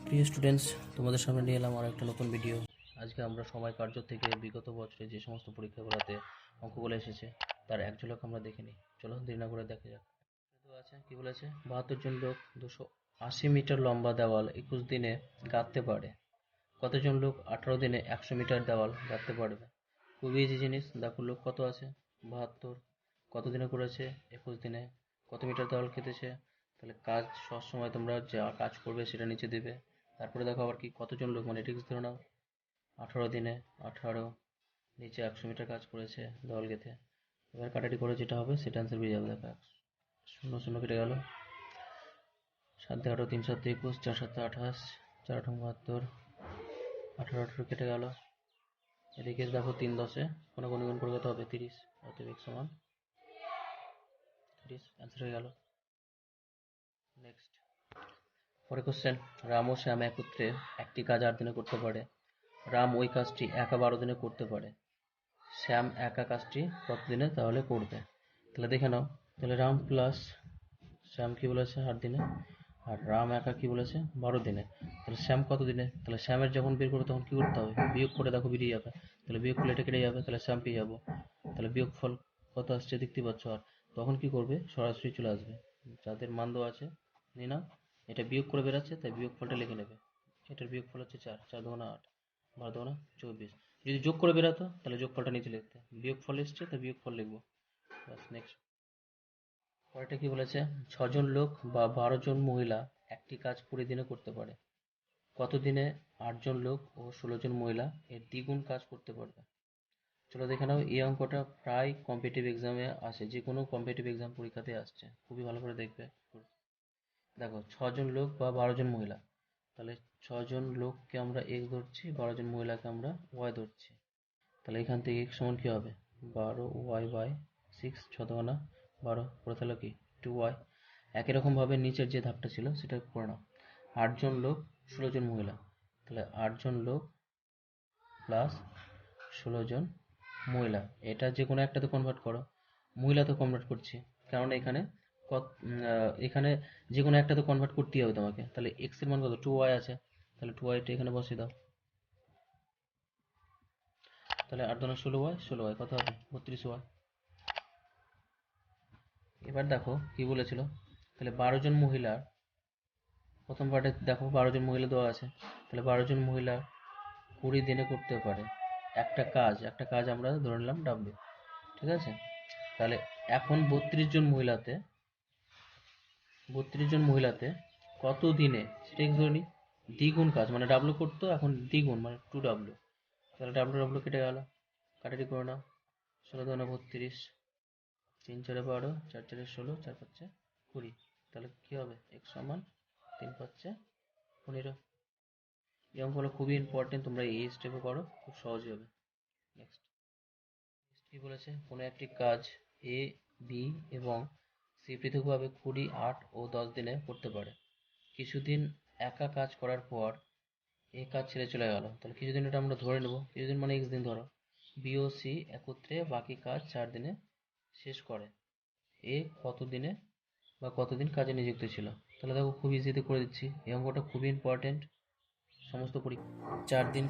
প্রিয় স্টুডেন্টস, তোমাদের সামনে নিয়ে এলাম আর একটা নতুন ভিডিও। আজকে আমরা সময় কার্য থেকে বিগত বছরে যে সমস্ত পরীক্ষাগুলোতে অঙ্কগুলো এসেছে তার এক ঝলক আমরা দেখে নিই। চলো দেরি না করে দেখা যাক। তো আছে কি বলেছে, 72 জন লোক 280 মিটার লম্বা দেওয়াল 21 দিনে গাঁথতে পারে। কতজন লোক 18 দিনে 100 মিটার দেওয়াল গাঁথতে পারবে? খুবই ইজি জিনিস। দেখো লোক কত আছে, 72, কত দিনে করেছে, 21 দিনে, কত মিটার দেওয়াল কেটেছে। তাহলে কাজ সবসময় তোমরা যা কাজ করবে সেটা নিচে দেবে। তারপরে দেখো আবার কি কতজন লোক, মানে এটিক্স ধরে নাও 18 দিনে 18, নিচে 100 মিটার কাজ করেছে দেওয়াল গেঁথে। এবার কাটাটি করে যেটা হবে সেটা অ্যান্সার পেয়ে যাবে। দেখো 0 0 কেটে গেল, 7 18, 3 7 21, 4 7 28, 4 8 72, 18 18 কেটে গেল। এদিকে দেখো 3 10-এ কোনো গুণ করে কত হবে, 30। অতএব x সমান 30, অ্যান্সার হয়ে গেল। নেক্সট, পরের কোশ্চেন, রাম ও শ্যাম একত্রে একটি কাজ 8 দিনে করতে পারে। রাম ওই কাজটি একা 12 দিনে করতে পারে। শ্যাম একা কাজটি কত দিনে তাহলে করবে? তাহলে দেখে নাও। তাহলে রাম প্লাস শ্যাম কি বলেছে 8 দিনে, আর রাম একা কি বলেছে 12 দিনে। তাহলে শ্যাম কত দিনে? তাহলে শ্যামের যখন বের করবে তখন কি করতে হবে, বিয়োগ করে দেখো বেরিয়ে যাবে। তাহলে বিয়োগ করলে এটা কেটে যাবে, তাহলে শ্যাম পেয়ে যাবো। তাহলে বিয়োগ ফল কত আসছে দেখতে পাচ্ছ। আর তখন কি করবে, সরাসরি চলে আসবে, যাদের মান দেওয়া আছে নিয়ে নাও। এটা বিয়োগ করে বেরাচ্ছে তাই বিয়োগ ফলটা লিখে নেবে। এটার বিয়োগ ফল হচ্ছে 4, 4 2 8, 12 2 24। যদি যোগ করে বেরাতো তাহলে যোগ ফলটা নিচে লিখতে, বিয়োগ ফল এসছে তাই বিয়োগ ফল লিখবো। বাস। নেক্সট, পরেরটা কি বলেছে, 6 জন লোক বা 12 জন মহিলা একটি কাজ 20 দিনে করতে পারে। কত দিনে 8 জন লোক ও 16 জন মহিলা এর দ্বিগুণ কাজ করতে পারবে? চলো দেখে নাও। এই অঙ্কটা প্রায় কম্পিটিটিভ এক্সামে আসে, যে কোনো কম্পিটিটিভ এক্সাম পরীক্ষাতে আসছে, খুবই ভালো করে দেখবে। দেখো 6 জন লোক বা 12 জন মহিলা, তাহলে 6 জন লোককে আমরা x ধরছি, 12 জন মহিলাকে আমরা y ধরছি। তাহলে এখান থেকে x সমান কি হবে, 12y/6, 6 2 12, পরে তাহলে কি 2y। একই রকম ভাবে নিচের যে ধাপটা ছিল সেটা করে নাও। 8 জন লোক 16 জন মহিলা, তাহলে 8 জন লোক প্লাস 16 জন মহিলা, এটা যে কোনো একটাতে কনভার্ট করো। মহিলা তো কনভার্ট করছি, কারণ এখানে এখানে যে কোনো একটাতে কনভার্ট করতেই হবে তোমাকে। তাহলে এক্স এর মান কত, 2y আছে, তাহলে 2yটা এখানে বসিয়ে দাও। তাহলে 8 2 16y, 16y কত হবে 32y। এবার দেখো কি বলেছিল, তাহলে 12 জন মহিলার, প্রথম পার্টে দেখো 12 জন মহিলা দেওয়া আছে, তাহলে 12 জন মহিলা 20 দিনে করতে পারে একটা কাজ আমরা ধরে নিলাম ডাব্লিউ, ঠিক আছে। তাহলে এখন 32 জন মহিলাতে কত দিনে সেটা ধরে নিই, দ্বিগুণ কাজ মানে ডাব্লিউ করতো, এখন দ্বিগুণ মানে 2w। তাহলে ডাব্লিউ ডাব্লিউ কেটে গেল, কাটাটি করে নাও। 16 2 32, 3 4 12, 4 4 16, 4 5 20। তাহলে কি হবে, x সমান 3 5 15। এই অঙ্কগুলো খুবই ইম্পর্টেন্ট, তোমরা এই স্টেপে করো, খুব সহজই হবে। নেক্সট কি বলেছে, কোনো একটি কাজ এ, বি এবং সি পৃথকভাবে 20, 8 ও 10 দিনে করতে পারে। কিছুদিন একা কাজ করার পর এ কাজ ছেড়ে চলে গেল। তাহলে কিছুদিন এটা আমরা ধরে নেব, কিছুদিন মানে x দিন ধরো। বি ও সি একত্রে বাকি কাজ 4 দিনে শেষ করে। এ কত দিনে বা কতদিন কাজে নিযুক্ত ছিল? তাহলে দেখো খুব ইজিতে করে দিচ্ছি, এই অঙ্কটা খুবই ইম্পর্টেন্ট, সমস্ত পরীক্ষা 4 দিন